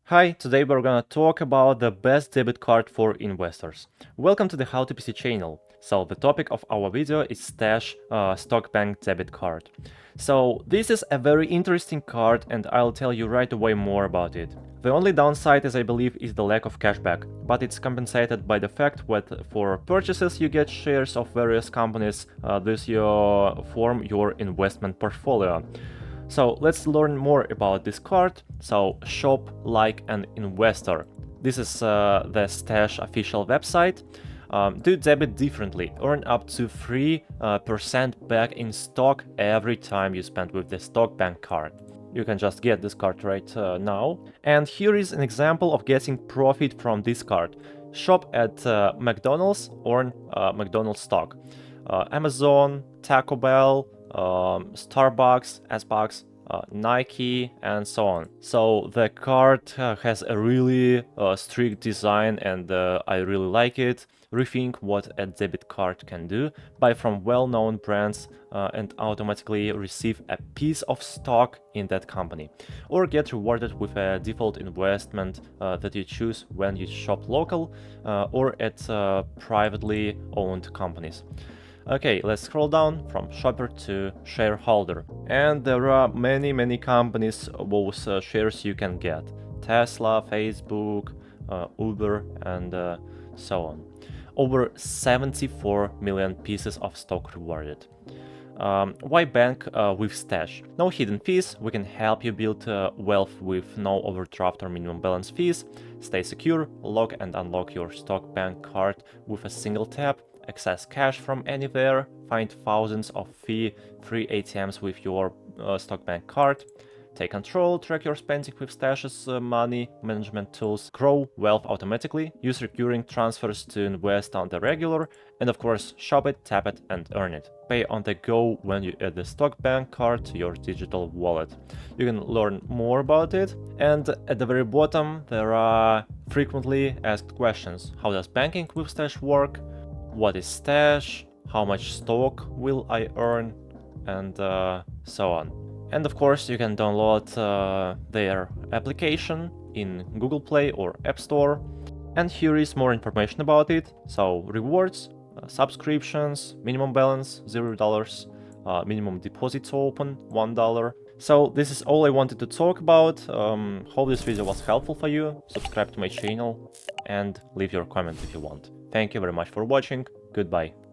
Hi, today we're gonna talk about the best debit card for investors. Welcome to the How to PC channel. So the topic of our video is Stash Stock Bank debit card. So this is a very interesting card and I'll tell you right away more about it. The only downside, as I believe, is the lack of cashback, but it's compensated by the fact that for purchases you get shares of various companies. This form your investment portfolio. So let's learn more about this card. So shop like an investor. This is the Stash official website. Do debit differently. Earn up to 3% back in stock every time you spend with the Stock Bank card. You can just get this card right now. And here is an example of getting profit from this card. Shop at McDonald's, earn McDonald's stock. Amazon, Taco Bell, Starbucks, Xbox, Nike, and so on. So the card has a really strict design and I really like it. Rethink what a debit card can do. Buy from well-known brands and automatically receive a piece of stock in that company. Or get rewarded with a default investment that you choose when you shop local or at privately owned companies. Okay, let's scroll down from shopper to shareholder. And there are many companies whose shares you can get. Tesla, Facebook, Uber, and so on. Over 74 million pieces of stock rewarded. Why bank with Stash? No hidden fees, we can help you build wealth with no overdraft or minimum balance fees. Stay secure, lock and unlock your Stock Bank card with a single tap. Access cash from anywhere, find thousands of fee-free ATMs with your Stock Bank card. Take control, track your spending with Stash's money management tools, grow wealth automatically, use recurring transfers to invest on the regular, and of course shop it, tap it, and earn it. Pay on the go when you add the Stock Bank card to your digital wallet. You can learn more about it, and at the very bottom there are frequently asked questions. How does banking with Stash work? What is Stash? How much stock will I earn? And so on. And of course, you can download their application in Google Play or App Store. And here is more information about it. So rewards, subscriptions, minimum balance $0, minimum deposit to open $1. So this is all I wanted to talk about. Hope this video was helpful for you. Subscribe to my channel and leave your comment if you want. Thank you very much for watching. Goodbye.